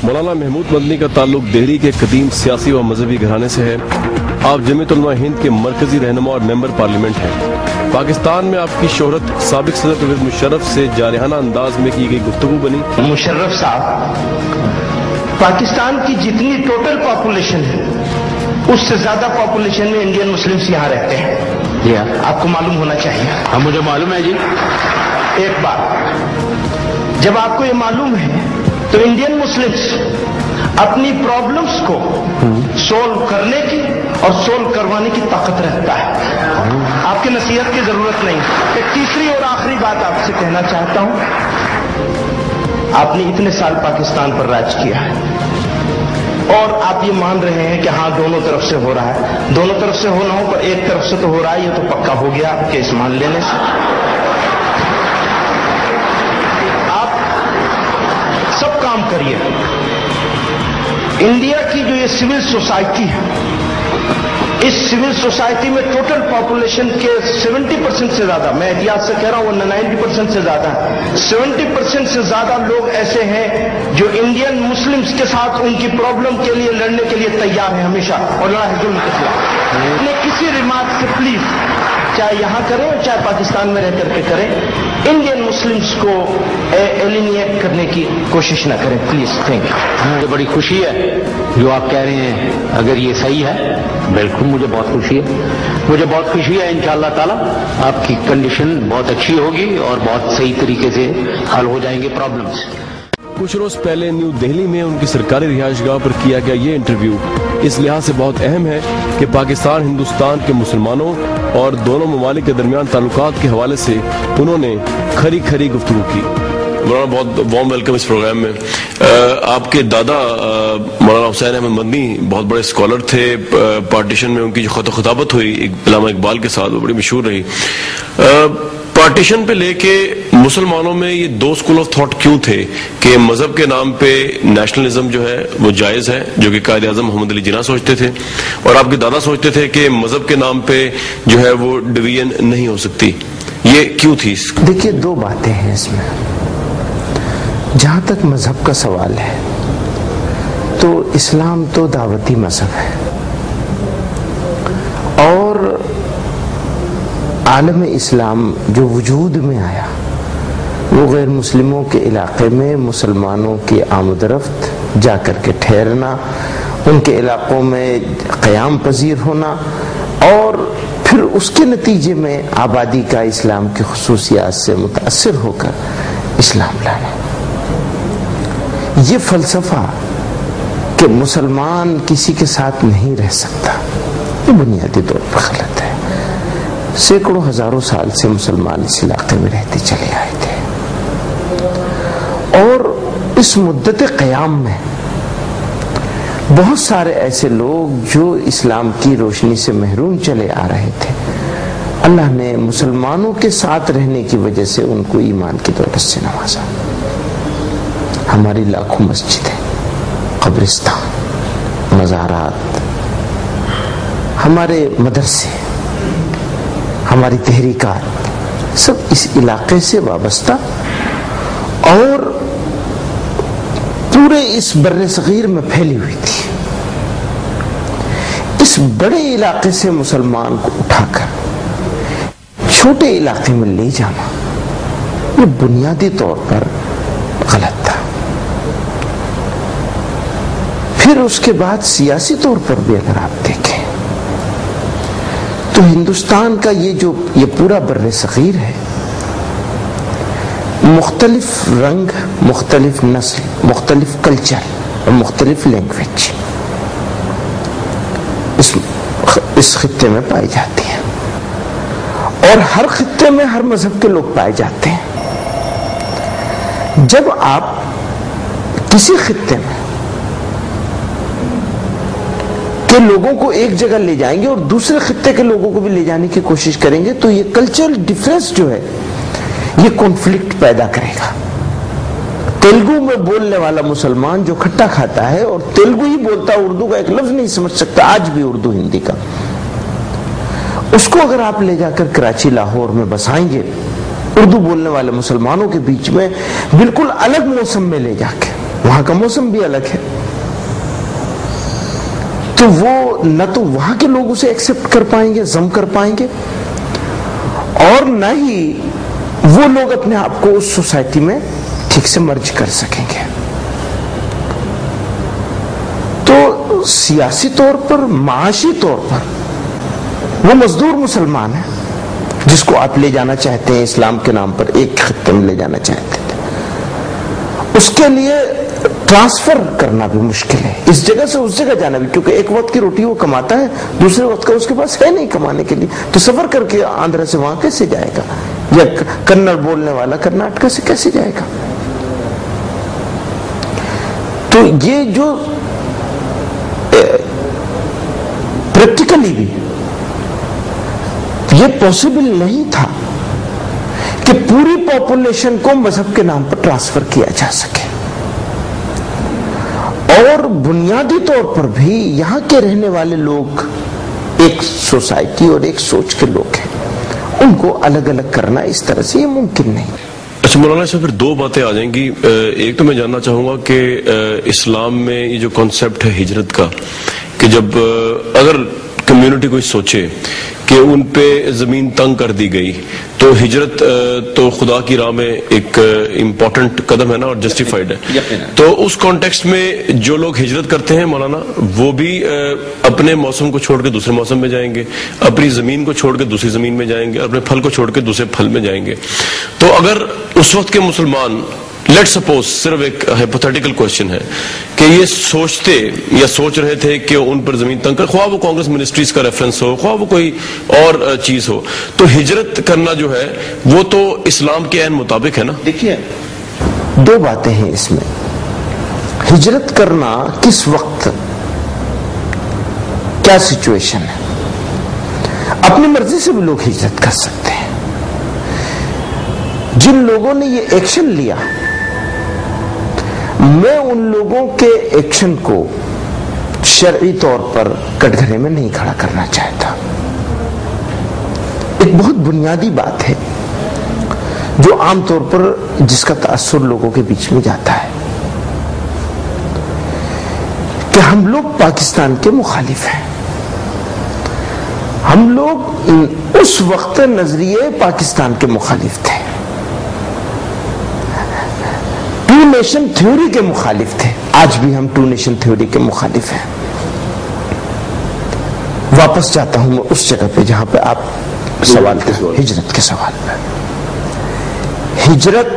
مولانا محمود مدنی کا تعلق دہلی کے قدیم سیاسی و مذہبی گھرانے سے ہے۔ آپ جمعیت علماء ہند کے مرکزی رہنما اور ممبر پارلیمنٹ ہیں۔ پاکستان میں آپ کی شہرت سابق صدر پرویز مشرف سے جارحانہ انداز میں کی گئی گفتگو بنی۔ مشرف صاحب، پاکستان کی جتنی ٹوٹل پاپولیشن ہے اس سے زیادہ پاپولیشن میں انڈین مسلمز یہاں رہتے ہیں۔ جی ہاں، آپ کو معلوم ہونا چاہیے۔ ہاں مجھے معلوم ہے جی۔ ایک بات، جب آپ کو یہ معلوم ہے تو انڈین مسلمز اپنی پرابلمز کو سولو کرنے کی اور سولو کروانے کی طاقت رکھتا ہے۔ آپ کی نصیحت کی ضرورت نہیں۔ ایک تیسری اور آخری بات آپ سے کہنا چاہتا ہوں، آپ نے اتنے سال پاکستان پر راج کیا ہے اور آپ یہ مان رہے ہیں کہ ہاں دونوں طرف سے ہو رہا ہے۔ دونوں طرف سے ہونا ہو پر ایک طرف سے تو ہو رہا ہے، یہ تو پکا ہو گیا آپ کے اس مان لینے سے۔ آپ سب کام کریے۔ انڈیا کی جو یہ سول سوسائٹی ہے، اس سول سوسائٹی میں ٹوٹل پاپولیشن کے 70% سے زیادہ، میں احتیاط سے کہہ رہا ہوں 90% سے زیادہ، 70% سے زیادہ لوگ ایسے ہیں جو انڈین مسلمز کے ساتھ ان کی پرابلم کے لیے لڑنے کے لیے تیار ہیں ہمیشہ، اور لڑا ہے ظلم کے خلاف۔ اپنے کسی ریمارک سے پلیز، چاہے یہاں کریں چاہے پاکستان میں رہ کر کے کریں، انڈین مسلمز کو ایلینیٹ کرنے کی کوشش نہ کریں پلیز۔ Thank you. مجھے بڑی خوشی ہے جو آپ کہہ رہے ہیں، اگر یہ صحیح ہے بالکل مجھے بہت خوشی ہے۔ مجھے بہت خوشی ہے، انشاءاللہ تعالی آپ کی کنڈیشن بہت اچھی ہوگی اور بہت صحیح طریقے سے حل ہو جائیں گے پرابلمس۔ کچھ روز پہلے نیو دہلی میں ان کی سرکاری رہائش گاہ پر کیا گیا یہ انٹرویو اس لحاظ سے بہت اہم ہے کہ پاکستان ہندوستان کے مسلمانوں اور دونوں ممالک کے درمیان تعلقات کے حوالے سے انہوں نے کھری کھری گفتگو کی۔ مولانا بہت وارم ویلکم اس پروگرام میں۔ آپ کے دادا مولانا حسین احمد مدنی بہت بڑے اسکالر تھے۔ پارٹیشن میں ان کی جو خط و خطابت ہوئی علامہ اقبال کے ساتھ وہ بڑی مشہور رہی۔ پارٹیشن پہ لے کے مسلمانوں میں یہ دو اسکول آف تھاٹ کیوں تھے کہ مذہب کے نام پہ نیشنلزم جو ہے وہ جائز ہے، جو کہ قائد اعظم محمد علی جناح سوچتے تھے، اور آپ کے دادا سوچتے تھے کہ مذہب کے نام پہ جو ہے وہ ڈویژن نہیں ہو سکتی؟ یہ کیوں تھی؟ دیکھیے دو باتیں ہیں اس میں۔ جہاں تک مذہب کا سوال ہے تو اسلام تو دعوتی مذہب ہے، اور عالم اسلام جو وجود میں آیا وہ غیر مسلموں کے علاقے میں مسلمانوں کی آمد و رفت، جا کر کے ٹھہرنا، ان کے علاقوں میں قیام پذیر ہونا، اور پھر اس کے نتیجے میں آبادی کا اسلام کی خصوصیات سے متاثر ہو کر اسلام لانا۔ یہ فلسفہ کہ مسلمان کسی کے ساتھ نہیں رہ سکتا، یہ بنیادی طور پر غلط ہے۔ سینکڑوں ہزاروں سال سے مسلمان اس علاقے میں رہتے چلے آئے تھے، اور اس مدت قیام میں بہت سارے ایسے لوگ جو اسلام کی روشنی سے محروم چلے آ رہے تھے، اللہ نے مسلمانوں کے ساتھ رہنے کی وجہ سے ان کو ایمان کی دولت سے نوازا۔ ہماری لاکھوں مسجدیں، قبرستان، مزارات، ہمارے مدرسے، ہماری تحریکات سب اس علاقے سے وابستہ اور پورے اس بر صغیر میں پھیلی ہوئی تھی۔ اس بڑے علاقے سے مسلمان کو اٹھا کر چھوٹے علاقے میں لے جانا یہ بنیادی طور پر غلط تھا۔ پھر اس کے بعد سیاسی طور پر بھی اگر آپ دیکھیں تو ہندوستان کا یہ پورا بر صغیر ہے، مختلف رنگ، مختلف نسل، مختلف کلچر اور مختلف لینگویج اس خطے میں پائی جاتی ہیں، اور ہر خطے میں ہر مذہب کے لوگ پائے جاتے ہیں۔ جب آپ کسی خطے میں کے لوگوں کو ایک جگہ لے جائیں گے اور دوسرے خطے کے لوگوں کو بھی لے جانے کی کوشش کریں گے تو یہ کلچرل ڈیفرنس جو ہے یہ کانفلکٹ پیدا کرے گا۔ تیلگو میں بولنے والا مسلمان جو کھٹا کھاتا ہے اور تیلگو ہی بولتا، اردو کا ایک لفظ نہیں سمجھ سکتا آج بھی اردو ہندی کا، اس کو اگر آپ لے جا کر کراچی لاہور میں بسائیں گے اردو بولنے والے مسلمانوں کے بیچ میں بالکل الگ موسم میں لے جا کے وہاں کا موسم بھی الگ ہے، تو وہ نہ تو وہاں کے لوگ اسے ایکسپٹ کر پائیں گے، ضم کر پائیں گے، اور نہ ہی وہ لوگ اپنے آپ کو اس سوسائٹی میں ٹھیک سے مرج کر سکیں گے۔ تو سیاسی طور پر، معاشی طور پر وہ مزدور مسلمان ہے جس کو آپ لے جانا چاہتے ہیں اسلام کے نام پر، ایک خطے میں لے جانا چاہتے ہیں، اس کے لیے ٹرانسفر کرنا بھی مشکل ہے، اس جگہ سے اس جگہ جانا بھی، کیونکہ ایک وقت کی روٹی وہ کماتا ہے، دوسرے وقت کا اس کے پاس ہے نہیں کمانے کے لیے، تو سفر کر کے آندھرا سے وہاں کیسے جائے گا، یا کنڑ بولنے والا کرناٹک سے کیسے جائے گا؟ تو یہ جو پریکٹیکلی بھی یہ پاسبل نہیں تھا کہ پوری پاپولیشن کو مذہب کے نام پر ٹرانسفر کیا جا سکے، اور بنیادی طور پر بھی یہاں کے رہنے والے لوگ ایک سوسائٹی اور ایک سوچ کے لوگ ہیں، ان کو الگ الگ کرنا اس طرح سے یہ ممکن نہیں۔ اچھا مولانا صاحب، پھر دو باتیں آ جائیں گی۔ ایک تو میں جاننا چاہوں گا کہ اسلام میں یہ جو کانسیپٹ ہے ہجرت کا، کہ جب اگر کمیونٹی کوئی سوچے کہ ان پہ زمین تنگ کر دی گئی تو ہجرت تو خدا کی راہ میں ایک امپورٹنٹ قدم ہے نا، اور جسٹیفائڈ ہے، تو اس کانٹیکسٹ میں جو لوگ ہجرت کرتے ہیں مولانا، وہ بھی اپنے موسم کو چھوڑ کے دوسرے موسم میں جائیں گے، اپنی زمین کو چھوڑ کے دوسری زمین میں جائیں گے، اپنے پھل کو چھوڑ کے دوسرے پھل میں جائیں گے۔ تو اگر اس وقت کے مسلمان، لیٹ سپوز، صرف ایک ہائپوتھیٹیکل کوشچن ہے کہ یہ سوچتے یا سوچ رہے تھے کہ ان پر زمین تنگ کر، خواہ وہ کانگریس منسٹریز کا ریفرنس ہو، خواہ وہ کوئی اور چیز ہو، تو ہجرت کرنا جو ہے وہ تو اسلام کے عین مطابق ہے نا؟ دیکھیے، دو باتیں ہیں اس میں۔ ہجرت کرنا کس وقت، کیا سچویشن ہے؟ اپنی مرضی سے بھی لوگ ہجرت کر سکتے ہیں۔ جن لوگوں نے یہ ایکشن لیا، میں ان لوگوں کے ایکشن کو شرعی طور پر کٹگرے میں نہیں کھڑا کرنا چاہتا۔ ایک بہت بنیادی بات ہے جو عام طور پر جس کا تاثر لوگوں کے بیچ میں جاتا ہے کہ ہم لوگ پاکستان کے مخالف ہیں۔ ہم لوگ اس وقت نظریے پاکستان کے مخالف تھے، ٹو نیشن تھیوری کے مخالف تھے، آج بھی ہم ٹو نیشن تھیوری کے مخالف ہیں۔ واپس جاتا ہوں میں اس جگہ پہ جہاں پہ آپ سوال تھے، ہجرت کے سوال پہ۔ ہجرت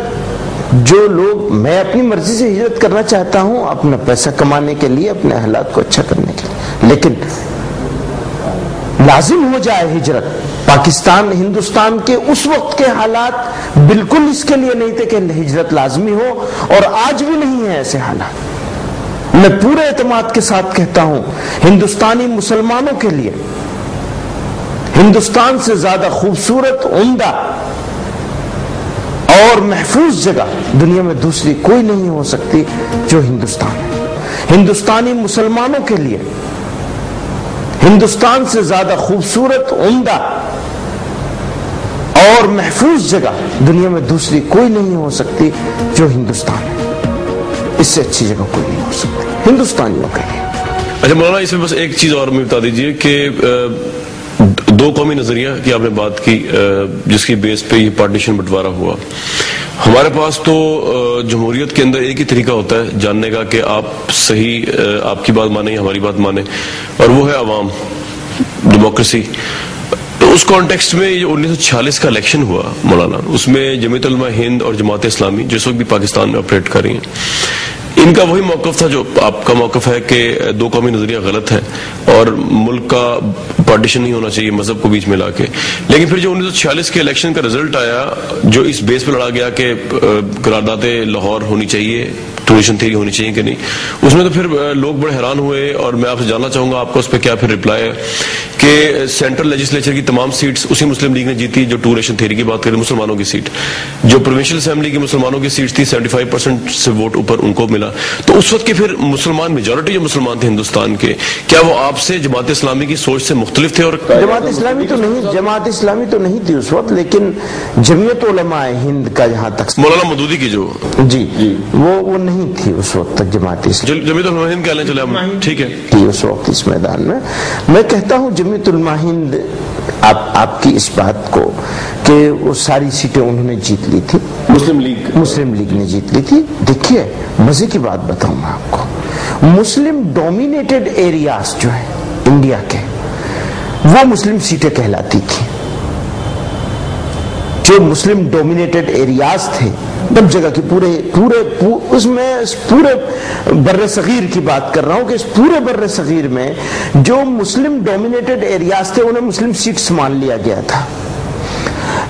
جو لوگ، میں اپنی مرضی سے ہجرت کرنا چاہتا ہوں اپنا پیسہ کمانے کے لیے، اپنے حالات کو اچھا کرنے کے لیے، لیکن لازم ہو جائے ہجرت، پاکستان ہندوستان کے اس وقت کے حالات بالکل اس کے لیے نہیں تھے کہ ہجرت لازمی ہو، اور آج بھی نہیں ہے ایسے حالات۔ میں پورے اعتماد کے ساتھ کہتا ہوں، ہندوستانی مسلمانوں کے لیے ہندوستان سے زیادہ خوبصورت، عمدہ اور محفوظ جگہ دنیا میں دوسری کوئی نہیں ہو سکتی جو ہندوستان ہے۔ ہندوستانی مسلمانوں کے لیے ہندوستان سے زیادہ خوبصورت، عمدہ اور محفوظ جگہ دنیا میں دوسری کوئی نہیں ہو سکتی جو ہندوستان ہے۔ اس سے اچھی جگہ کوئی نہیں ہو سکتی ہندوستانیوں کے لیے۔ اچھا مولانا، اس میں بس ایک چیز اور مجھے بتا دیجئے کہ دو قومی نظریہ کی آپ نے بات کی، جس کی بیس پہ یہ پارٹیشن بٹوارا ہوا۔ ہمارے پاس تو جمہوریت کے اندر ایک ہی طریقہ ہوتا ہے جاننے کا کہ آپ صحیح آپ کی بات مانیں یا ہماری بات مانیں، اور وہ ہے عوام، ڈیموکریسی۔ تو اس کانٹیکسٹ میں یہ 1946 کا الیکشن ہوا مولانا، اس میں جمعیت علماء ہند اور جماعت اسلامی جس وقت بھی پاکستان میں آپریٹ کر رہی ہیں، ان کا وہی موقف تھا جو آپ کا موقف ہے کہ دو قومی نظریہ غلط ہے اور ملک کا پارٹیشن نہیں ہونا چاہیے مذہب کو بیچ میں لا کے۔ لیکن پھر جو 1946 کے الیکشن کا رزلٹ آیا، جو اس بیس پہ لڑا گیا کہ قرارداد لاہور ہونی چاہیے، ٹو نیشن تھیوری ہونی چاہیے کہ نہیں، اس میں تو پھر لوگ بڑے حیران ہوئے، اور میں آپ سے جاننا چاہوں گا آپ کا اس پہ کیا پھر رپلائی ہے کہ سینٹرل لیجسلیچر کی تمام سیٹس اسی مسلم لیگ نے جیتی جو ٹو نیشن تھیوری کی بات کریں مسلمانوں کی سیٹ، جو پروونشل اسمبلی کی مسلمانوں کی سیٹ تھی 75% سے ووٹ اوپر ان کو ملا. تو اس وقت کے پھر مسلمان میجورٹی جو مسلمان تھے ہندوستان کے، کیا وہ آپ سے جماعت اسلامی کی سوچ سے مختلف تھے؟ اور جماعت اسلامی تو نہیں تھی اس وقت، لیکن جمعیت علماء ہند کا جہاں تک مولانا مودودی کی جو جی وہ نہیں تھی اس وقت تک جماعت اسلامی. جمعیت علماء ہند کہہ لیں چلے ہم، ٹھیک ہے، اس وقت اس میدان میں کہتا ہوں جمعیت علماء ہند آپ کی اس بات کو کہ وہ ساری سیٹیں انہوں نے جیت لی تھی، مسلم لیگ نے جیت لی تھی. دیکھیے مزے کی بات بتاؤں میں آپ کو، مسلم ڈومینیٹڈ ایریاز جو ہیں انڈیا کے وہ مسلم سیٹیں کہلاتی تھی. جو مسلم ڈومینیٹڈ ایریاز تھے سب جگہ کی پورے اس میں پورے بر صغیر کی بات کر رہا ہوں کہ اس پورے بر صغیر میں جو مسلم ڈومینیٹڈ ایریاز تھے انہیں مسلم سیٹس مان لیا گیا تھا.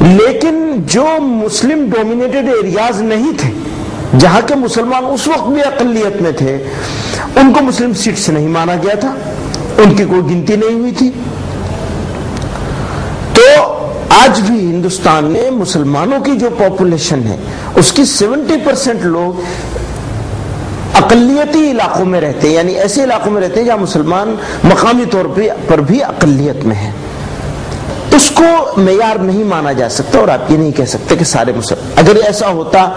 لیکن جو مسلم ڈومینیٹڈ ایریاز نہیں تھے، جہاں کے مسلمان اس وقت بھی اقلیت میں تھے، ان کو مسلم سیٹس نہیں مانا گیا تھا، ان کی کوئی گنتی نہیں ہوئی تھی. تو آج بھی ہندوستان میں مسلمانوں کی جو پاپولیشن ہے اس کی 70% لوگ اقلیتی علاقوں میں رہتے ہیں، یعنی ایسے علاقوں میں رہتے ہیں جہاں مسلمان مقامی طور پر بھی اقلیت میں ہیں. اس کو معیار نہیں مانا جا سکتا، اور آپ یہ نہیں کہہ سکتے کہ سارے مسلمان. اگر ایسا ہوتا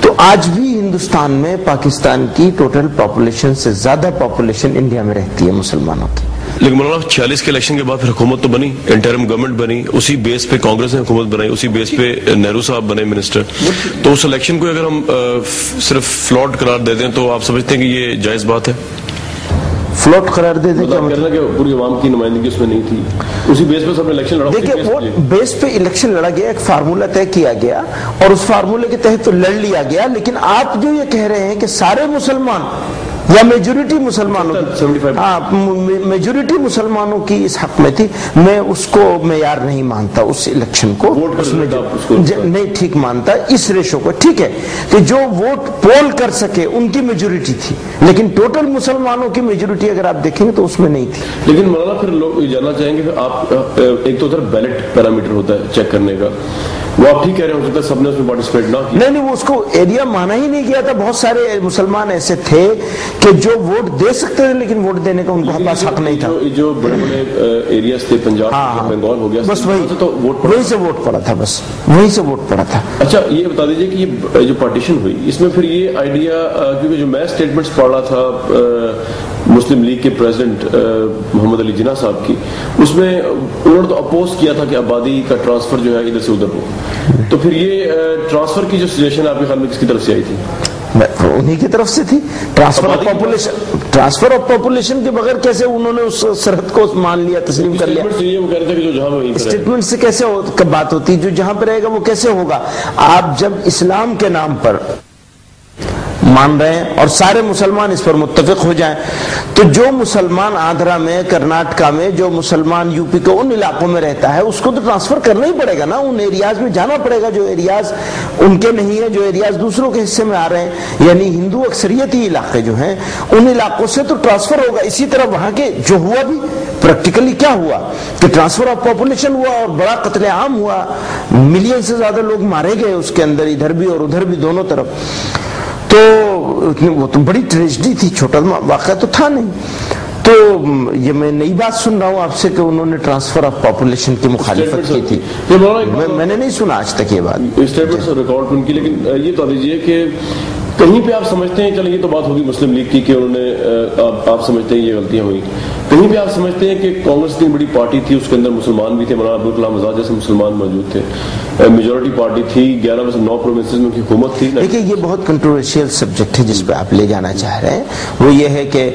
تو آج بھی ہندوستان میں پاکستان کی ٹوٹل پاپولیشن سے زیادہ پاپولیشن انڈیا میں رہتی ہے مسلمانوں کی. لیکن مولانا 46 کے الیکشن کے بعد پھر حکومت تو بنی، انٹرم گورنمنٹ بنی، اسی بیس پہ کانگریس نے حکومت بنائی، اسی بیس پہ نہرو صاحب بنے منسٹر. تو اس الیکشن کو اگر ہم صرف فلاٹ قرار دے دیں تو آپ سمجھتے ہیں کہ یہ جائز بات ہے؟ فلوٹ قرار دے دیں کہ پوری عوام کی نمائندگی اس میں نہیں تھی، اسی بیس پہ سب نے الیکشن لڑا. دیکھیں وہ بیس پہ الیکشن لڑا گیا، ایک فارمولہ طے کیا گیا اور اس فارمولے کے تحت تو لڑ لیا گیا. لیکن آپ جو یہ کہہ رہے ہیں کہ سارے مسلمان یا میجورٹی مسلمانوں میجورٹی مسلمانوں کی اس حق میں تھی، میں اس کو معیار نہیں مانتا اس الیکشن کو، نہیں ٹھیک مانتا اس ریشو کو. ٹھیک ہے کہ جو ووٹ پول کر سکے ان کی میجورٹی تھی، لیکن ٹوٹل مسلمانوں کی میجورٹی اگر آپ دیکھیں گے تو اس میں نہیں تھی. لیکن مولانا پھر لوگ یہ جاننا چاہیں گے کہ آپ ایک تو ادھر بیلٹ پیرامیٹر ہوتا ہے چیک کرنے کا، وہ آپ ٹھیک کہہ رہے ہیں سب نے اس میں پارٹیسپیٹ نہ کیا. نہیں وہ اس کو ایریا مانا ہی نہیں گیا تھا. بہت سارے مسلمان ایسے تھے کہ جو ووٹ دے سکتے تھے لیکن ووٹ دینے کا ان کے پاس حق نہیں تھا. جو بڑے بڑے ایریاز تھے پنجاب بنگال ہو گیا، بس وہیں سے ووٹ پڑا تھا، بس وہیں سے ووٹ پڑا تھا. اچھا یہ بتا دیجیے کہ یہ جو پارٹیشن ہوئی اس میں پھر یہ آئیڈیا، کیونکہ جو میں اسٹیٹمنٹس پڑھ رہا تھا مسلم لیگ کے پریزیڈنٹ محمد علی جناح صاحب کی، اس میں انہوں نے تو اپوز کیا تھا کہ آبادی کا ٹرانسفر جو ہے ادھر سے ادھر ہو. تو پھر یہ ٹرانسفر کی جو سجیشن آپ کے خیال میں کس کی طرف سے آئی تھی؟ انہی کی طرف سے تھی. ٹرانسفر آف پاپولیشن کے بغیر کیسے انہوں نے اس سرحد کو مان لیا، تسلیم کر لیا؟ اسٹیٹمنٹ سے کیسے بات ہوتی، جو جہاں پہ رہے گا وہ کیسے ہوگا؟ آپ جب اسلام کے نام پر مان رہے ہیں اور سارے مسلمان اس پر متفق ہو جائیں تو جو مسلمان آندھرا میں، کرناٹکا میں، جو مسلمان یو پی کے ان علاقوں میں رہتا ہے اس کو تو ٹرانسفر کرنا ہی پڑے گا نا، ان ایریاز میں جانا پڑے گا جو ایریاز ان کے نہیں ہیں، جو ایریاز دوسروں کے حصے میں آ رہے ہیں، یعنی ہندو اکثریتی علاقے جو ہیں ان علاقوں سے تو ٹرانسفر ہوگا. اسی طرح وہاں کے جو ہوا بھی پریکٹیکلی کیا ہوا کہ ٹرانسفر آف پاپولیشن ہوا اور بڑا قتل عام ہوا، ملین سے زیادہ لوگ مارے گئے اس کے اندر، ادھر بھی اور ادھر بھی دونوں طرف. تو وہ تو بڑی ٹریجڈی تھی، چھوٹا واقعہ تو تھا نہیں. تو یہ میں نئی بات سن رہا ہوں آپ سے کہ انہوں نے ٹرانسفر آف پاپولیشن کی مخالفت کی تھی، میں نے نہیں سنا آج تک یہ بات. اسٹیٹمنٹ سے ریکارڈ ان کی. لیکن یہ تو دیجیے کہ کہیں پہ آپ سمجھتے ہیں، چلیں یہ تو بات ہوگی مسلم لیگ کی کہ انہوں نے آپ سمجھتے ہیں یہ غلطیاں ہوئی، کہیں پہ آپ سمجھتے ہیں کہ کانگریس اتنی بڑی پارٹی تھی، اس کے اندر مسلمان بھی تھے، مولانا ابوالکلام آزاد جیسے مسلمان موجود تھے، میجورٹی پارٹی تھی، 11 میں سے 9 پروونسز میں کی حکومت تھی. دیکھیے یہ بہت کنٹروورشیل سبجیکٹ ہے جس پہ آپ لے جانا چاہ رہے ہیں، وہ یہ ہے کہ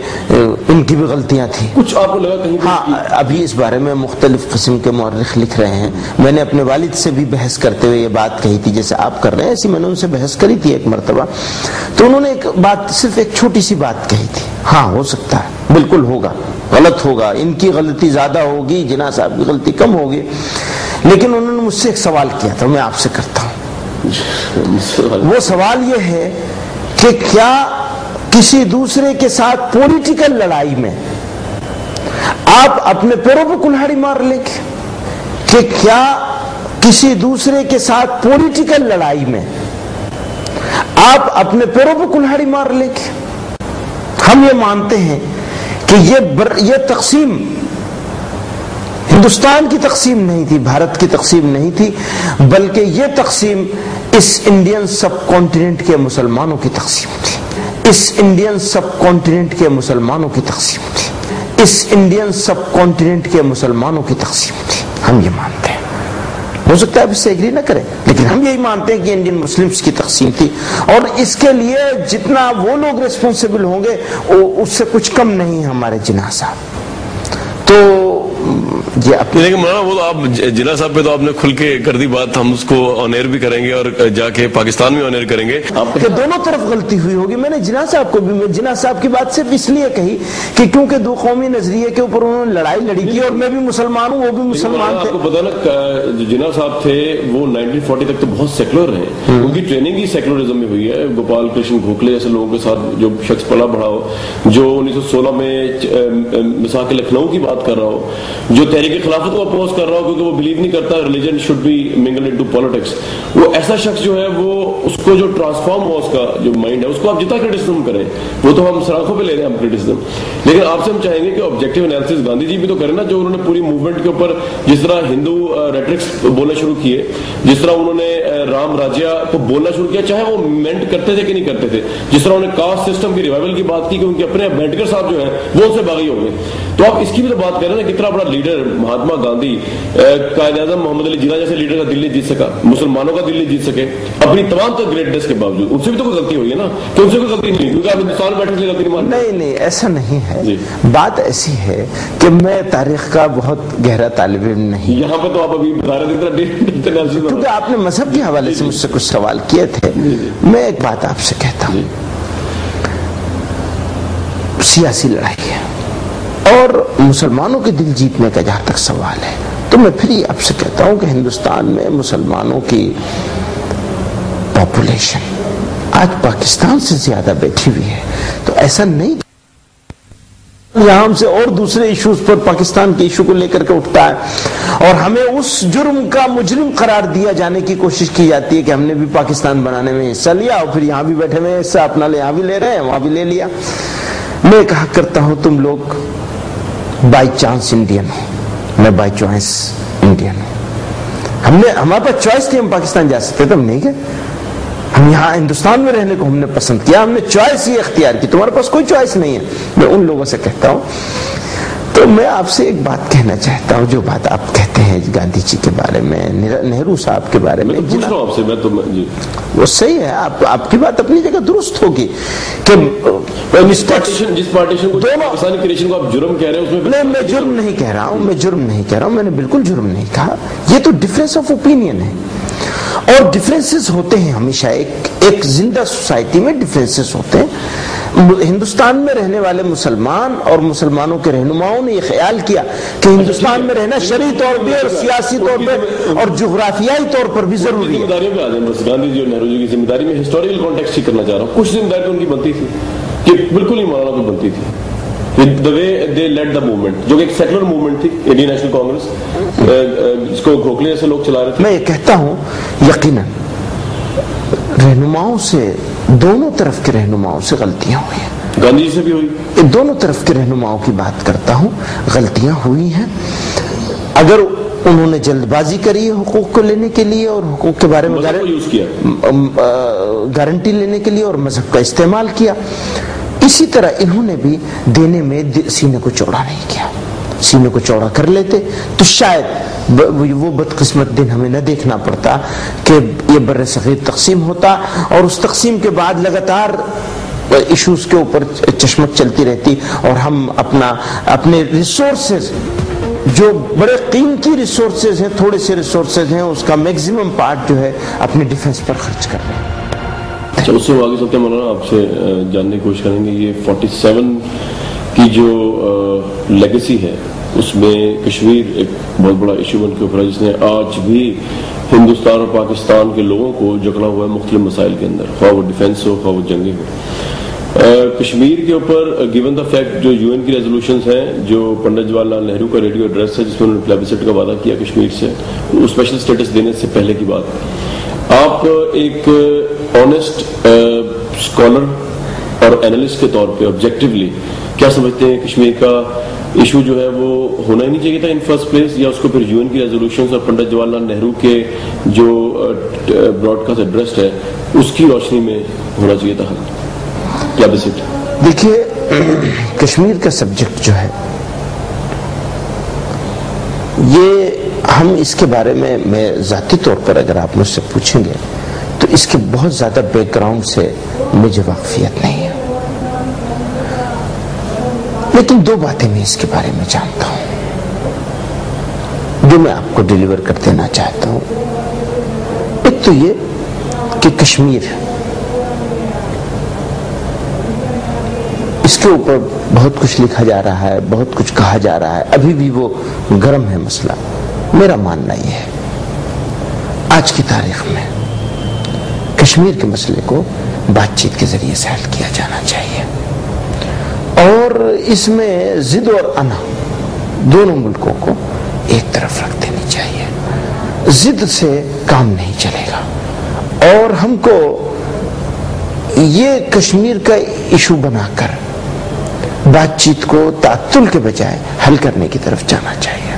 ان کی بھی غلطیاں تھیں. کچھ آپ کو لگا کہیں؟ ہاں ابھی اس بارے میں مختلف قسم کے مورخ لکھ رہے ہیں. میں نے اپنے والد سے بھی بحث کرتے ہوئے یہ بات کہی تھی جیسے آپ کر رہے ہیں، ایسی میں نے ان سے بحث کری تھی ایک مرتبہ. تو انہوں نے ایک بات، صرف ایک چھوٹی سی بات کہی تھی، ہاں ہو سکتا ہے، بالکل ہوگا، غلط ہوگا، ان کی غلطی زیادہ ہوگی، جناح صاحب کی غلطی کم ہوگی. لیکن انہوں نے مجھ سے ایک سوال کیا تھا، میں آپ سے کرتا ہوں. وہ سوال یہ ہے کہ کیا کسی دوسرے کے ساتھ پولیٹیکل لڑائی میں آپ اپنے پیروں پہ کلہاڑی مار لیں گے کہ کیا کسی دوسرے کے ساتھ پولیٹیکل لڑائی میں آپ اپنے پیروں پہ کلہاڑی مار لیں گے؟ ہم یہ مانتے ہیں کہ یہ تقسیم ہندوستان کی تقسیم نہیں تھی، بھارت کی تقسیم نہیں تھی، بلکہ یہ تقسیم اس انڈین سب کانٹیننٹ کے مسلمانوں کی تقسیم تھی، اس انڈین سب کانٹیننٹ کے مسلمانوں کی تقسیم تھی، اس انڈین سب کانٹیننٹ کے مسلمانوں کی تقسیم تھی. ہم یہ مانتے ہیں. ہو سکتا ہے آپ اس سے ایگری نہ کریں، لیکن ہم یہی مانتے ہیں کہ انڈین مسلمز کی تقسیم تھی، اور اس کے لیے جتنا وہ لوگ ریسپانسبل ہوں گے اس سے کچھ کم نہیں ہمارے جناح صاحب. تو یہ لیکن مولانا وہ آپ جناح صاحب پہ تو آپ نے کھل کے کر دی بات، ہم اس کو آن ایئر بھی کریں گے اور جا کے پاکستان میں آن ایئر کریں گے. کہ دونوں طرف غلطی ہوئی ہوگی. میں نے جناح صاحب کو بھی جناح صاحب کی بات صرف اس لیے کہی کہ کیونکہ دو قومی نظریے کے اوپر انہوں نے لڑائی لڑی تھی، اور میں بھی مسلمان ہوں، وہ بھی مسلمان تھے. آپ کو پتا نا جو جناح صاحب تھے وہ 1940 تک تو بہت سیکولر رہے، ان کی ٹریننگ ہی سیکولرزم میں ہوئی ہے. گوپال کرشن گوکھلے جیسے لوگوں کے ساتھ جو شخص پلا بڑھا ہو، جو 1916 میں مساق لکھنؤ کی بات کر رہا ہو، جو تحریک خلافت کو اپوز کر رہا ہو کیونکہ وہ بلیو نہیں کرتا ریلیجن شوڈ بی منگل انٹو پالیٹکس، وہ ایسا شخص جو ہے وہ اس کو جو ٹرانسفارم ہوا اس کا جو مائنڈ ہے، اس کو آپ جتنا کرٹیسزم کریں، وہ تو ہم سراخوں پہ لے رہے ہیں ہم کرٹیسزم، لیکن آپ سے ہم چاہیں گے کہ آبجیکٹیو انالیسس گاندھی جی بھی تو کریں نا، جو انہوں نے پوری موومنٹ کے اوپر جس طرح ہندو ریٹرکس بولنا شروع کیے، جس طرح انہوں نے رام راجیہ کو بولنا شروع کیا، چاہے وہ مینٹ کرتے تھے کہ نہیں کرتے تھے، جس طرح انہوں نے کاسٹ سسٹم کی ریوائول کی بات کی کہ ان کے اپنے امبیڈکر صاحب جو ہیں وہ ان سے باغی ہو گئے. تو آپ اس کی بھی تو بات کر رہے ہیں نا، کتنا بڑا لیڈر مہاتما گاندھی، قائد اعظم محمد علی جناح جیسے لیڈر کا دل نہیں جیت سکا، مسلمانوں کا دل نہیں جیت سکے اپنی تمام تک گریٹنس کے باوجود. ان سے بھی تو کوئی غلطی ہوئی ہے نا، کہ ان سے کوئی غلطی نہیں، کیونکہ آپ ہندوستان میں بیٹھے سے غلطی نہیں مانتے. نہیں ایسا نہیں ہے. بات ایسی ہے کہ میں تاریخ کا بہت گہرا طالب علم نہیں. یہاں پہ تو آپ ابھی بتا رہے تھے کیونکہ آپ نے مذہب کے حوالے سے مجھ سے کچھ سوال کیے تھے. میں ایک بات آپ سے کہتا ہوں، سیاسی لڑائی ہے اور مسلمانوں کے دل جیتنے کا جہاں تک سوال ہے، تو میں پھر آپ سے کہتا ہوں کہ ہندوستان میں مسلمانوں کی پاپولیشن آج پاکستان سے زیادہ بیٹھی ہوئی ہے. تو ایسا نہیں یہاں ہم سے اور دوسرے ایشوز پر پاکستان کے ایشو کو لے کر کے اٹھتا ہے، اور ہمیں اس جرم کا مجرم قرار دیا جانے کی کوشش کی جاتی ہے کہ ہم نے بھی پاکستان بنانے میں حصہ لیا، اور پھر یہاں بھی بیٹھے ہوئے حصہ اپنا یہاں بھی لے رہے ہیں، وہاں بھی لے لیا. میں کہا کرتا ہوں تم لوگ بائی چانس انڈین ہو، میں بائی چوائس انڈین ہوں. ہمارے پاس چوائس تھی، ہم پاکستان جا سکتے تھے، ہم نہیں گئے. ہم یہاں ہندوستان میں رہنے کو ہم نے پسند کیا، ہم نے چوائس یہ اختیار کی. تمہارے پاس کوئی چوائس نہیں ہے. میں ان لوگوں سے کہتا ہوں. تو میں آپ سے ایک بات کہنا چاہتا ہوں، جو بات آپ کہتے ہیں گاندھی جی کے بارے میں، نہرو صاحب کے بارے میں، وہ صحیح ہے. آپ کی بات اپنی جگہ درست ہوگی کہ جس پارٹیشن کو پاکستانی کریشن کو آپ جرم کہہ رہے ہیں اس میں میں جرم نہیں کہہ رہا ہوں، میں جرم نہیں کہہ رہا ہوں، میں نے بالکل جرم نہیں کہا. یہ تو ڈفرینس آف اوپینین ہے، اور ڈفرینسز ہوتے ہیں ہمیشہ. ایک زندہ سوسائٹی میں ڈفرینسز ہوتے ہیں. ہندوستان میں رہنے والے مسلمان اور مسلمانوں کے رہنماؤں نے یہ خیال کیا کہ ہندوستان میں رہنا شرعی طور پہ اور سیاسی طور پہ اور جغرافیائی طور پر بھی ضروری ہے. ذمہ داریوں پہ آ جائیں بس. گاندھی جی اور نہرو جی کی ذمہ داری میں ہسٹوریکل کانٹیکسٹ ہی کرنا چاہ رہا ہوں. کچھ ذمہ داری ان کی بنتی تھی کہ بالکل ہی مولانا کو بنتی تھی. The way they led the movement، جو کہ ایک سیکولر موومنٹ تھی، انڈین نیشنل کانگریس، جس کو گوکھلے جیسے لوگ چلا رہے تھے. میں یہ کہتا ہوں یقیناً رہنماؤں سے، دونوں طرف کے رہنماؤں سے غلطیاں ہوئی ہیں. گاندھی جی سے بھی ہوئی. دونوں طرف کے رہنماؤں کی بات کرتا ہوں، غلطیاں ہوئی ہیں. اگر انہوں نے جلد بازی کری ہے حقوق کو لینے کے لیے اور حقوق کے بارے میں گارنٹی لینے کے لیے اور مذہب کا استعمال کیا، اسی طرح انہوں نے بھی دینے میں سینے کو چوڑا نہیں کیا. سینے کو چوڑا کر لیتے تو شاید وہ بدقسمت دن ہمیں نہ دیکھنا پڑتا کہ یہ بر صغیر تقسیم ہوتا، اور اس تقسیم کے بعد لگاتار ایشوز کے اوپر چشمک چلتی رہتی، اور ہم اپنے ریسورسز، جو بڑے قیمتی ریسورسز ہیں، تھوڑے سے ریسورسز ہیں، اس کا میکسیمم پارٹ جو ہے اپنے ڈیفنس پر خرچ کر رہے ہیں. اچھا، اس سے آگے چلتے ہیں مولانا، آپ سے جاننے کی کوشش کریں گے یہ 47 کی جو لیگیسی ہے، اس میں کشمیر ایک بہت بڑا ایشو بن کے اوپر ہے، جس نے آج بھی ہندوستان اور پاکستان کے لوگوں کو جکڑا ہوا ہے مختلف مسائل کے اندر، خواہ وہ ڈیفینس ہو، خواہ وہ جنگی ہو. کشمیر کے اوپر گیون دا فیکٹ جو UN کی ریزولوشنز ہیں، جو پنڈت جواہر لال نہرو کا ریڈیو ایڈریس ہے جس میں انہوں نے پلیبسٹ کا وعدہ کیا کشمیر سے، اسپیشل اسٹیٹس دینے سے پہلے کی بات، آپ ایک آنیسٹ اسکالر اور اینالسٹ کے طور پہ آبجیکٹیولی کیا سمجھتے ہیں کشمیر کا ایشو جو ہے وہ ہونا ہی نہیں چاہیے تھا ان فرسٹ پلیس، یا اس کو پھر UN کی ریزولوشنز اور پنڈت جواہر لال نہرو کے جو براڈ کاسٹ ایڈریس ہے اس کی روشنی میں ہونا چاہیے تھا؟ کیا بسٹ دیکھیے، کشمیر کا سبجیکٹ جو ہے یہ ہم اس کے بارے میں ذاتی طور پر اگر آپ مجھ سے پوچھیں گے تو اس کے بہت زیادہ بیک گراؤنڈ سے مجھے واقفیت نہیں ہے، لیکن دو باتیں میں اس کے بارے میں جانتا ہوں جو میں آپ کو ڈیلیور کر دینا چاہتا ہوں۔ ایک تو یہ کہ کشمیر اس کے اوپر بہت کچھ لکھا جا رہا ہے، بہت کچھ کہا جا رہا ہے، ابھی بھی وہ گرم ہے مسئلہ۔ میرا ماننا یہ ہے آج کی تاریخ میں کشمیر کے مسئلے کو بات چیت کے ذریعے سے حل کیا جانا چاہیے، اور اس میں ضد اور انا دونوں ملکوں کو ایک طرف رکھ دینی چاہیے۔ ضد سے کام نہیں چلے گا، اور ہم کو یہ کشمیر کا ایشو بنا کر بات چیت کو تعطل کے بجائے حل کرنے کی طرف جانا چاہیے۔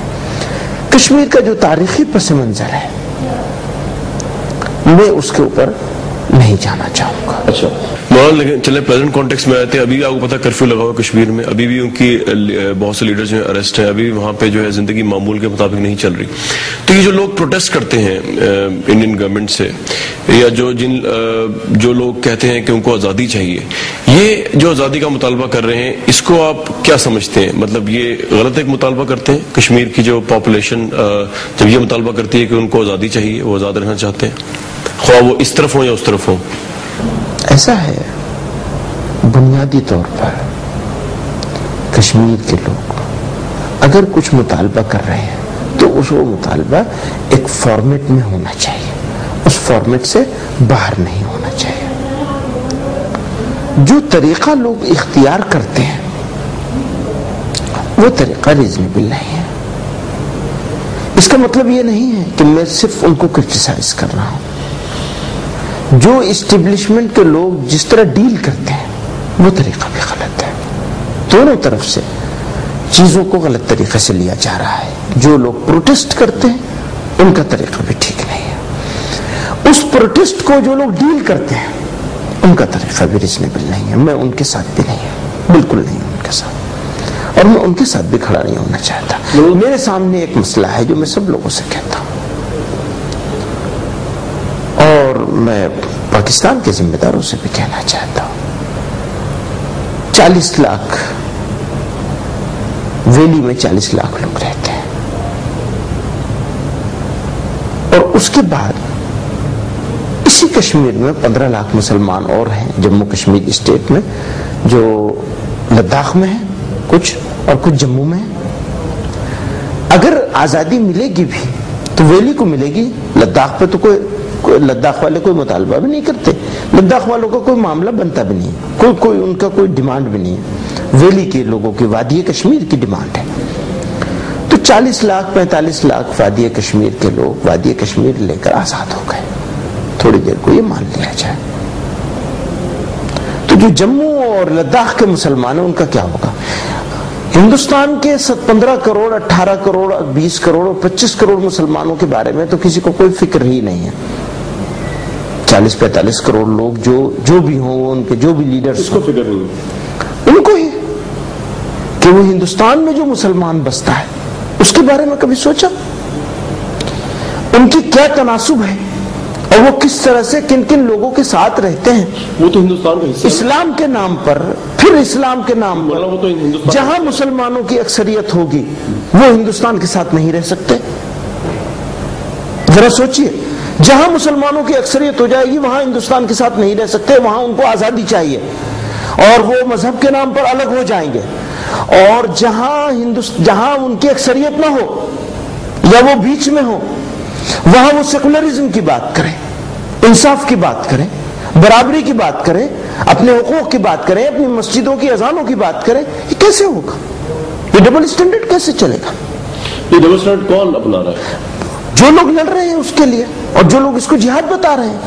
کشمیر کا جو تاریخی پس منظر ہے میں اس کے اوپر نہیں جانا چاہوں گا۔ اچھا مولانا، لیکن چلے پریزنٹ کانٹیکس میں آتے ہیں، ابھی آپ کو پتا کرفیو لگا ہوا کشمیر میں، ابھی بھی ان کی بہت سے لیڈرز جو ہیں اریسٹ ہیں، ابھی وہاں پہ جو ہے زندگی معمول کے مطابق نہیں چل رہی۔ تو یہ جو لوگ پروٹیسٹ کرتے ہیں انڈین گورنمنٹ سے، یا جو لوگ کہتے ہیں کہ ان کو آزادی چاہیے، یہ جو آزادی کا مطالبہ کر رہے ہیں اس کو آپ کیا سمجھتے ہیں؟ مطلب یہ غلط ایک مطالبہ کرتے ہیں؟ کشمیر کی جو پاپولیشن جب یہ مطالبہ کرتی ہے کہ ان کو آزادی چاہیے، وہ آزاد رہنا چاہتے ہیں، خواہ وہ اس طرف ہوں یا اس طرف ہوں؟ ایسا ہے، بنیادی طور پر کشمیر کے لوگ اگر کچھ مطالبہ کر رہے ہیں تو اس وہ مطالبہ ایک فارمیٹ میں ہونا چاہیے، اس فارمیٹ سے باہر نہیں ہونا چاہیے۔ جو طریقہ لوگ اختیار کرتے ہیں وہ طریقہ ریزنیبل نہیں ہے۔ اس کا مطلب یہ نہیں ہے کہ میں صرف ان کو کرٹیسائز کر رہا ہوں۔ جو اسٹیبلشمنٹ کے لوگ جس طرح ڈیل کرتے ہیں وہ طریقہ بھی غلط ہے۔ دونوں طرف سے چیزوں کو غلط طریقے سے لیا جا رہا ہے۔ جو لوگ پروٹیسٹ کرتے ہیں ان کا طریقہ بھی ٹھیک نہیں ہے، اس پروٹیسٹ کو جو لوگ ڈیل کرتے ہیں ان کا طریقہ بھی ریزنیبل نہیں ہے۔ میں ان کے ساتھ بھی نہیں ہوں، بالکل نہیں ہوں ان کے ساتھ، اور میں ان کے ساتھ بھی کھڑا نہیں ہونا چاہتا۔ میرے سامنے ایک مسئلہ ہے جو میں سب لوگوں سے کہتا ہوں، اور میں پاکستان کے ذمہ داروں سے بھی کہنا چاہتا ہوں۔ 40 لاکھ ویلی میں 40 لاکھ لوگ رہتے ہیں، اور اس کے بعد اسی کشمیر میں 15 لاکھ مسلمان اور ہیں، جموں کشمیر اسٹیٹ میں، جو لداخ میں ہیں کچھ، اور کچھ جموں میں ہیں۔ اگر آزادی ملے گی بھی تو ویلی کو ملے گی، لداخ پہ تو کوئی لداخ والے کوئی مطالبہ بھی نہیں کرتے، لداخ والوں کا کوئی معاملہ بنتا بھی نہیں، کوئی ان کا کوئی ڈیمانڈ بھی نہیں ہے۔ ویلی کے لوگوں کی، وادی کشمیر کی ڈیمانڈ ہے۔ تو 40 لاکھ 45 لاکھ وادی کشمیر کے لوگ وادی کشمیر لے کر آزاد ہو گئے، تھوڑی دیر کو یہ مان لیا جائے۔ تو جو جموں اور لداخ کے مسلمان ہیں ان کا کیا ہوگا؟ ہندوستان کے 15 کروڑ 18 کروڑ 20 کروڑ اور 25 کروڑ مسلمانوں کے بارے میں تو کسی کو کوئی فکر ہی نہیں ہے۔ 40-45 کروڑ لوگ جو بھی ہوں، ان کے جو بھی لیڈرز کو فکر نہیں ہے، ان کو ہی کہ وہ ہندوستان میں جو مسلمان بستا ہے اس کے بارے میں کبھی سوچا؟ ان کی کیا تناسب ہے اور وہ کس طرح سے کن کن لوگوں کے ساتھ رہتے ہیں؟ وہ تو ہندوستان کا حصہ ہے۔ اسلام کے نام پر، پھر اسلام کے نام پر وہ تو ہندوستان جہاں مسلمانوں کی اکثریت ہوگی وہ ہندوستان کے ساتھ نہیں رہ سکتے۔ ذرا سوچئے، جہاں مسلمانوں کی اکثریت ہو جائے گی وہاں ہندوستان کے ساتھ نہیں رہ سکتے، وہاں ان کو آزادی چاہیے اور وہ مذہب کے نام پر الگ ہو جائیں گے۔ اور جہاں ان کی اکثریت نہ ہو یا وہ بیچ میں ہو وہاں وہ سیکولرزم کی بات کریں، انصاف کی بات کریں، برابری کی بات کریں, اپنے حقوق کی بات کریں, اپنی مسجدوں کی اذانوں کی بات کریں, یہ کیسے ہوگا؟ یہ ڈبل اسٹینڈرڈ کیسے چلے گا؟ یہ ڈبل اسٹینڈرڈ کون اپنا رہا ہے؟ جو لوگ لڑ رہے ہیں اس کے لیے, اور جو لوگ اس کو جہاد بتا رہے ہیں.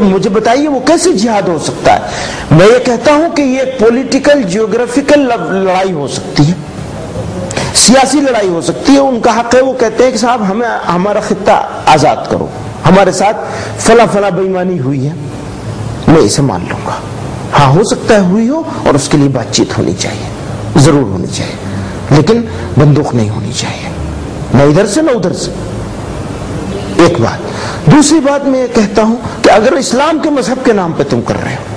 مجھے بتائیے وہ کیسے جہاد ہو سکتا ہے؟ میں یہ کہتا ہوں کہ یہ پولیٹیکل جیوگرافیکل لڑائی ہو سکتی ہے, سیاسی لڑائی ہو سکتی ہے. ان کا حق ہے, وہ کہتے ہیں کہ صاحب ہمیں ہمارا خطہ آزاد کرو, ہمارے ساتھ فلاں بے ایمانی ہوئی ہے, میں اسے مان لوں گا. ہاں ہو سکتا ہے ہوئی ہو, اور اس کے لیے بات چیت ہونی چاہیے, ضرور ہونی چاہیے, لیکن بندوق نہیں ہونی چاہیے, نہ ادھر سے نہ ادھر سے. ایک بات. دوسری بات میں یہ کہتا ہوں کہ اگر اسلام کے مذہب کے نام پہ تم کر رہے ہو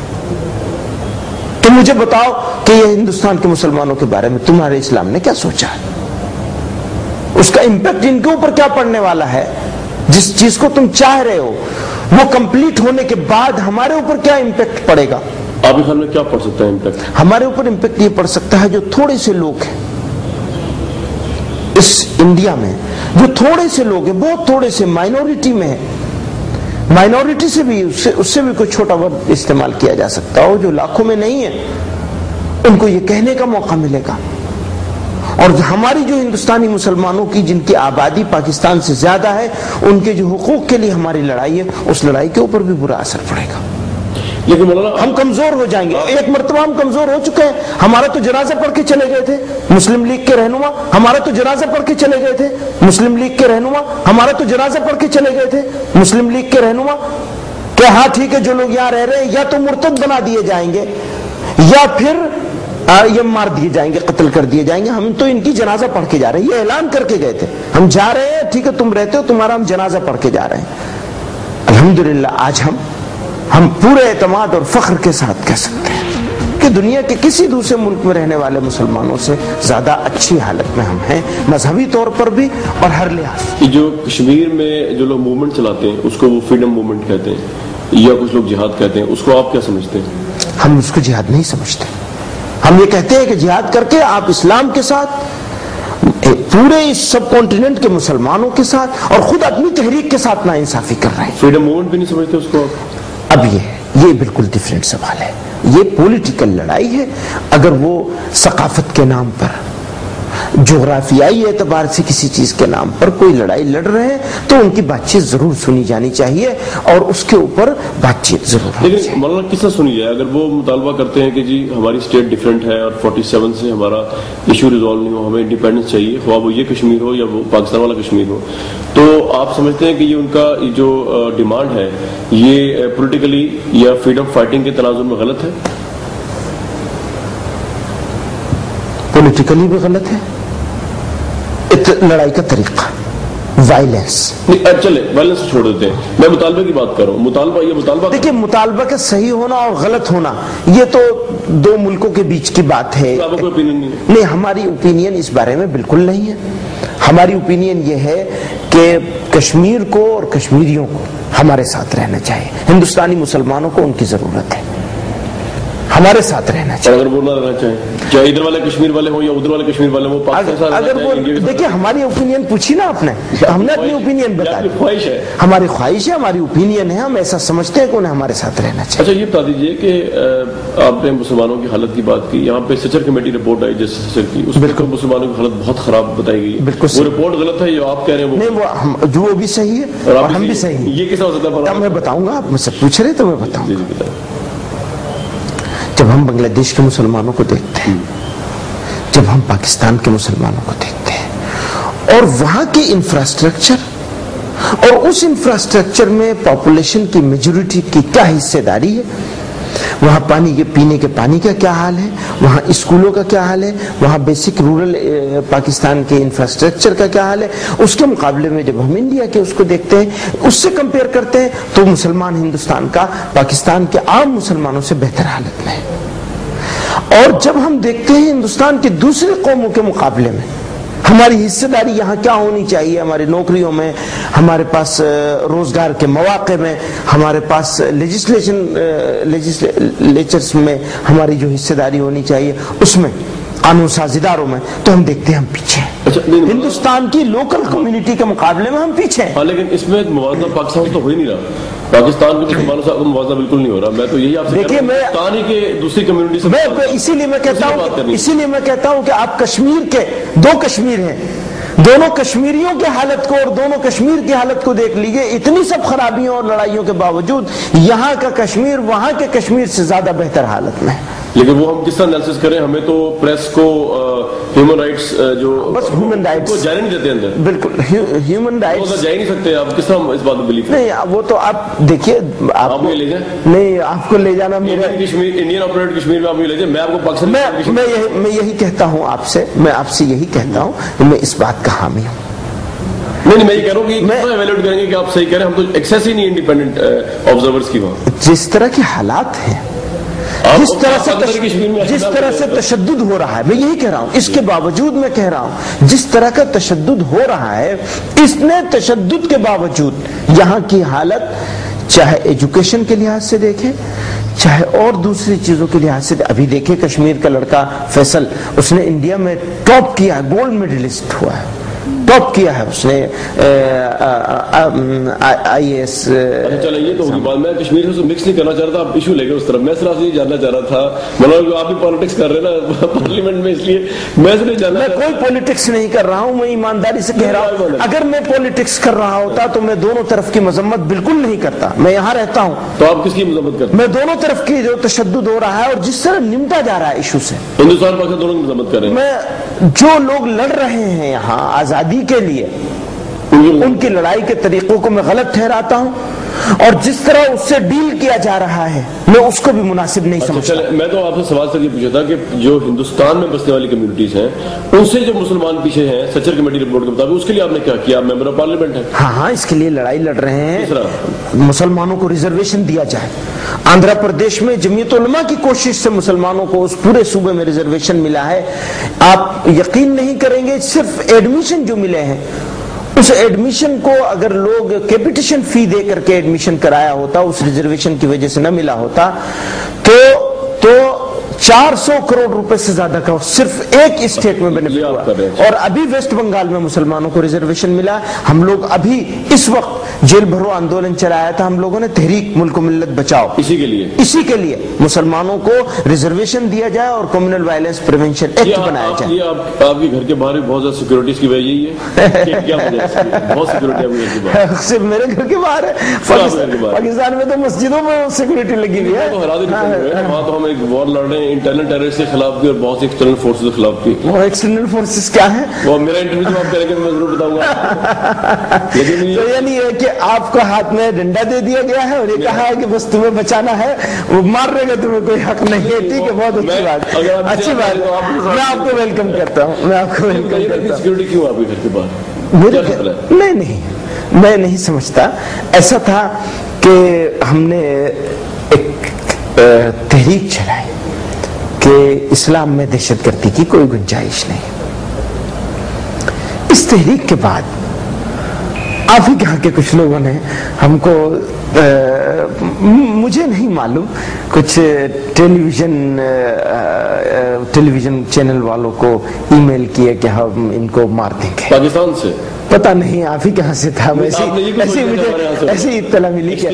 تو مجھے بتاؤ کہ یہ ہندوستان کے مسلمانوں کے بارے میں تمہارے اسلام نے کیا سوچا ہے؟ اس کا امپیکٹ ان کے اوپر کیا پڑنے والا ہے؟ جس چیز کو تم چاہ رہے ہو وہ کمپلیٹ ہونے کے بعد ہمارے اوپر کیا امپیکٹ پڑے گا؟ آپ کے خیال میں کیا پڑ سکتا ہے امپیکٹ؟ ہمارے اوپر امپیکٹ یہ پڑ سکتا ہے, جو تھوڑے سے لوگ ہیں اس انڈیا میں, جو تھوڑے سے لوگ ہیں, بہت تھوڑے سے مائنورٹی میں ہیں, مائنورٹی سے بھی اس سے بھی کوئی چھوٹا ورڈ استعمال کیا جا سکتا ہو, جو لاکھوں میں نہیں ہے, ان کو یہ کہنے کا موقع ملے گا. اور ہماری جو ہندوستانی مسلمانوں کی جن کی آبادی پاکستان سے زیادہ ہے, ان کے جو حقوق کے لیے ہماری لڑائی ہے, اس لڑائی کے اوپر بھی برا اثر پڑے گا. لیکن مولانا ہم کمزور ہو جائیں گے. ایک مرتبہ ہم کمزور ہو چکے ہیں. ہمارا تو جنازہ پڑھ کے چلے گئے تھے مسلم لیگ کے رہنما, ہمارا تو جنازہ پڑھ کے چلے گئے تھے مسلم لیگ کے رہنما, ہمارا تو جنازہ پڑھ کے چلے گئے تھے مسلم لیگ کے رہنما, کہ ہاں ٹھیک ہے جو لوگ یہاں رہ رہے ہیں یا تو مرتد بنا دیے جائیں گے یا پھر یہ مار دیے جائیں گے, قتل کر دیے جائیں گے. ہم تو ان کی جنازہ پڑھ کے جا رہے ہیں, یہ اعلان کر کے گئے تھے, ہم جا رہے ہیں, ٹھیک ہے تم رہتے ہو, تمہارا ہم جنازہ پڑھ کے جا رہے ہیں. الحمدللہ آج ہم پورے اعتماد اور فخر کے ساتھ کہہ سکتے ہیں کہ دنیا کے کسی دوسرے ملک میں رہنے والے مسلمانوں سے زیادہ اچھی حالت میں ہم ہیں, مذہبی طور پر بھی اور ہر لحاظ سے. جو کشمیر میں جو لوگ موومنٹ چلاتے ہیں اس کو وہ فریڈم موومنٹ کہتے ہیں, یا کچھ لوگ جہاد کہتے ہیں, اس کو آپ کیا سمجھتے ہیں؟ ہم اس کو جہاد نہیں سمجھتے. ہم یہ کہتے ہیں کہ جہاد کر کے آپ اسلام کے ساتھ, پورے اس سب کانٹیننٹ کے مسلمانوں کے ساتھ اور خود اپنی تحریک کے ساتھ ناانصافی کر رہے ہیں. فریڈم موومنٹ بھی نہیں سمجھتے اس کو آپ؟ اب یہ بالکل ڈیفرنٹ سوال ہے. یہ پولیٹیکل لڑائی ہے. اگر وہ ثقافت کے نام پر, جغرافیائی اعتبار سے کسی چیز کے نام پر کوئی لڑائی لڑ رہے ہیں تو ان کی بات چیت ضرور سنی جانی چاہیے اور اس کے اوپر بات چیت ضرور ہونی چاہیے. لیکن مولانا کس طرح سنی جائے؟ اگر وہ مطالبہ کرتے ہیں کہ جی ہماری اسٹیٹ ڈیفرنٹ ہے اور 47 سے ہمارا ایشو ریزالو نہیں ہو, ہمیں انڈیپینڈنس چاہیے, خواہ وہ یہ کشمیر ہو یا وہ پاکستان والا کشمیر ہو, تو آپ سمجھتے ہیں کہ یہ ان کا جو ڈیمانڈ ہے یہ پولیٹیکلی یا فریڈم فائٹنگ کے تناظر میں غلط ہے؟ پولیٹیکلی بھی غلط ہے. لڑائی کا طریقہ وائلنس, چلے وائلنس چھوڑ دیتے ہیں, میں مطالبے کی بات کر رہا ہوں. مطالبہ دیکھیے, مطالبہ کا صحیح ہونا اور غلط ہونا یہ تو دو ملکوں کے بیچ کی بات ہے. آپ کو اوپینین نہیں, ہماری اوپینین اس بارے میں بالکل نہیں ہے. ہماری اوپینین یہ ہے کہ کشمیر کو اور کشمیریوں کو ہمارے ساتھ رہنا چاہیے. ہندوستانی مسلمانوں کو ان کی ضرورت ہے, ہمارے ساتھ رہنا چاہیے. اگر وہ نہ رہنا چاہیں, چاہے ادھر والے کشمیر والے ہوں یا ادھر والے کشمیر والے ہوں, اگر وہ دیکھیے ہماری اوپینین پوچھی نا آپ نے, ہم نے اپنی اوپینین بتا دی. خواہش ہے, ہماری خواہش ہے, ہماری اوپینین ہے, ہم ایسا سمجھتے ہیں کہ انہیں ہمارے ساتھ رہنا چاہیے. اچھا یہ بتا دیجیے کہ آپ نے مسلمانوں کی حالت کی بات کی, یہاں پہ سچر کمیٹی رپورٹ آئی جس سچر کی, اس میں مسلمانوں کی حالت بہت خراب بتائی گئی. بالکل وہ رپورٹ غلط ہے جو آپ کہہ رہے ہیں؟ نہیں, وہ جو بھی صحیح ہے اور ہم بھی صحیح ہیں. یہ کس طرح ہوتا ہے میں بتاؤں گا, آپ مجھ سے پوچھ رہے تو میں بتاؤں جی گا. جب ہم بنگلہ دیش کے مسلمانوں کو دیکھتے ہیں, جب ہم پاکستان کے مسلمانوں کو دیکھتے ہیں, اور وہاں کے انفراسٹرکچر اور اس انفراسٹرکچر میں پاپولیشن کی میجورٹی کی کیا حصہ داری ہے, وہاں پانی کے پینے کے پانی کا کیا حال ہے, وہاں اسکولوں کا کیا حال ہے, وہاں بیسک رورل پاکستان کے انفراسٹرکچر کا کیا حال ہے, اس کے مقابلے میں جب ہم انڈیا کے اس کو دیکھتے ہیں, اس سے کمپیئر کرتے ہیں, تو مسلمان ہندوستان کا پاکستان کے عام مسلمانوں سے بہتر حالت میں ہے. اور جب ہم دیکھتے ہیں ہندوستان کے دوسرے قوموں کے مقابلے میں ہماری حصہ داری یہاں کیا ہونی چاہیے, ہماری نوکریوں میں, ہمارے پاس روزگار کے مواقع میں, ہمارے پاس لیجسلیچرز میں ہماری جو حصہ داری ہونی چاہیے, اس میں قانون سازیداروں میں، تو ہم دیکھتے ہیں ہم پیچھے ہیں، ہندوستان کی لوکل کمیونٹی کے مقابلے میں ہم پیچھے ہیں۔ ہاں لیکن اس میں موازنہ پاکستان تو ہو ہی نہیں رہا، پاکستان کے مسلمانوں سے موازنہ بالکل نہیں ہو رہا۔ میں تو یہی آپ سے دیکھیے، پاکستان ہی کے دوسری کمیونٹی سے اسی لیے میں کہتا ہوں کہ آپ کشمیر کے دو کشمیر ہیں، دونوں کشمیریوں کی حالت کو اور دونوں کشمیر کی حالت کو دیکھ لیجئے، اتنی سب خرابیوں اور لڑائیوں کے باوجود یہاں کا کشمیر وہاں کے کشمیر سے زیادہ بہتر حالت میں ہے۔ لیکن وہ ہم کس طرح انالیسس کریں؟ ہمیں تو پریس کو ہیومن رائٹس جو بس ہیومن رائٹس کو جانے نہیں دیتے اندر، بالکل ہیومن رائٹس جا ہی نہیں سکتے۔ آپ کس طرح اس بات میں بلیو؟ نہیں، وہ تو آپ دیکھیے، آپ لے جائیں، نہیں آپ کو لے جانا میرا انڈین آپریٹڈ کشمیر میں آپ لے جائیں، میں آپ کو پاکستان میں یہی کہتا ہوں آپ سے، میں آپ سے یہی کہتا ہوں کہ میں اس بات کا حامی ہوں۔ نہیں، میں یہ کہہ رہا ہوں کہ کتنا ایویلویٹ کریں گے کہ آپ صحیح کہہ رہے ہیں، ہم تو ایکسیس ہی نہیں انڈیپینڈنٹ آبزرورز کی وہاں۔ جس طرح کے حالات ہیں، جس طرح سے تشدد ہو رہا ہے، میں یہی کہہ رہا ہوں، اس کے باوجود میں کہہ رہا ہوں جس طرح کا تشدد ہو رہا ہے، اس نے تشدد کے باوجود یہاں کی حالت چاہے ایجوکیشن کے لحاظ سے دیکھیں، چاہے اور دوسری چیزوں کے لحاظ سے، ابھی دیکھیں کشمیر کا لڑکا فیصل، اس نے انڈیا میں ٹاپ کیا ہے، گولڈ میڈلسٹ ہوا ہے، ٹاپ کیا ہے اس نے آئی اے ایس۔ چلیں یہ تو ہوگی بات، میں کشمیر سے مکس نہیں کرنا چاہ رہا تھا، آپ ایشو لے گئے اس طرف، میں صرف یہ جاننا چاہ رہا تھا، مطلب آپ بھی پالیٹکس کر رہے ہیں نا پارلیمنٹ میں، اس لیے میں صرف جاننا، میں کوئی پالیٹکس نہیں کر رہا ہوں، میں ایمانداری سے کہہ رہا ہوں، اگر میں پالیٹکس کر رہا ہوتا تو میں دونوں طرف کی مذمت بالکل نہیں کرتا، میں یہاں رہتا ہوں۔ تو آپ کس کی مذمت کرتے ہیں؟ میں دونوں طرف کی جو تشدد ہو رہا ہے اور جس طرح نمٹا جا رہا ہے ایشو سے، ہندوستان پاکستان دونوں کی مذمت کر رہے ہیں۔ میں جو لوگ لڑ رہے ہیں یہاں آزادی کے لیے، ان کی لڑائی کے طریقوں کو میں غلط ٹھہراتا ہوں، اور جس طرح اس سے ڈیل کیا جا رہا ہے میں اس کو بھی مناسب نہیں سمجھتا۔ میں تو آپ سے سوال سر یہ پوچھا تھا کہ جو ہندوستان میں بسنے والی کمیونٹیز ہیں ان سے جو مسلمان پیچھے ہیں سچر کمیٹی رپورٹ کے مطابق، اس کے لیے آپ نے کیا کیا؟ ممبر آف پارلیمنٹ ہے۔ ہاں، اس کے لیے لڑائی لڑ رہے ہیں، مسلمانوں کو ریزرویشن دیا جائے۔ آندھرا پردیش میں جمعیت علماء کی کوشش سے مسلمانوں کو اس پورے صوبے میں ریزرویشن ملا ہے۔ آپ یقین نہیں کریں گے، صرف ایڈمیشن جو ملے ہیں، اس ایڈمیشن کو اگر لوگ کیپٹیشن فی دے کر کے ایڈمیشن کرایا ہوتا، اس ریزرویشن کی وجہ سے نہ ملا ہوتا، تو 400 کروڑ روپے سے زیادہ کا صرف ایک اسٹیٹ میں بینیفٹ ہوا۔ اور ابھی ویسٹ بنگال میں مسلمانوں کو ریزرویشن ملا۔ ہم لوگ ابھی اس وقت جیل بھرو آندولن چلایا تھا ہم لوگوں نے، تحریک ملک و ملت بچاؤ، اسی کے لیے مسلمانوں کو ریزرویشن دیا جائے اور کمیونل وائلنس پریونشن ایکٹ بنایا جائے۔ یہ آپ کے گھر کے باہر بہت زیادہ سیکورٹیز کی وجہ یہی ہے، کیا وجہ ہے؟ بہت سیکورٹی ہے صرف میرے گھر کے باہر ہے، پاکستان میں تو مسجدوں میں سیکورٹی لگی ہوئی ہے۔ وہاں تو ہم ایک وار لڑ رہے ہیں انٹرنل ٹیررسٹ کے خلاف بھی اور بہت سی ایکسٹرنل فورسز کے خلاف بھی۔ وہ ایکسٹرنل فورسز کیا ہیں؟ وہ میرا انٹرویو جب آپ کریں گے تو میں ضرور بتاؤں گا۔ لیکن تو یعنی یہ کہ آپ کو ہاتھ میں ڈنڈا دے دیا گیا ہے اور یہ کہا ہے کہ بس تمہیں بچانا ہے، وہ مارنے کا تمہیں کوئی حق نہیں ہے۔ ٹھیک ہے، بہت اچھی بات، اچھی بات، میں آپ کو ویلکم کرتا ہوں، میں آپ کو ویلکم کرتا ہوں۔ سیکورٹی کیوں آپ کے گھر کے باہر؟ میں نہیں سمجھتا۔ ایسا تھا کہ ہم نے ایک تحریک چلائی کہ اسلام میں دہشت گردی کی کوئی گنجائش نہیں۔ اس تحریک کے بعد آپ ہی کہاں کے کچھ لوگوں نے ہم کو، مجھے نہیں معلوم، کچھ ٹیلی ویژن چینل والوں کو ای میل کیے کہ ہم ان کو مار دیں گے۔ پاکستان سے؟ پتہ نہیں آپ ہی کہاں سے تھا، ایسی مجھے ایسی اطلاع ملی کہ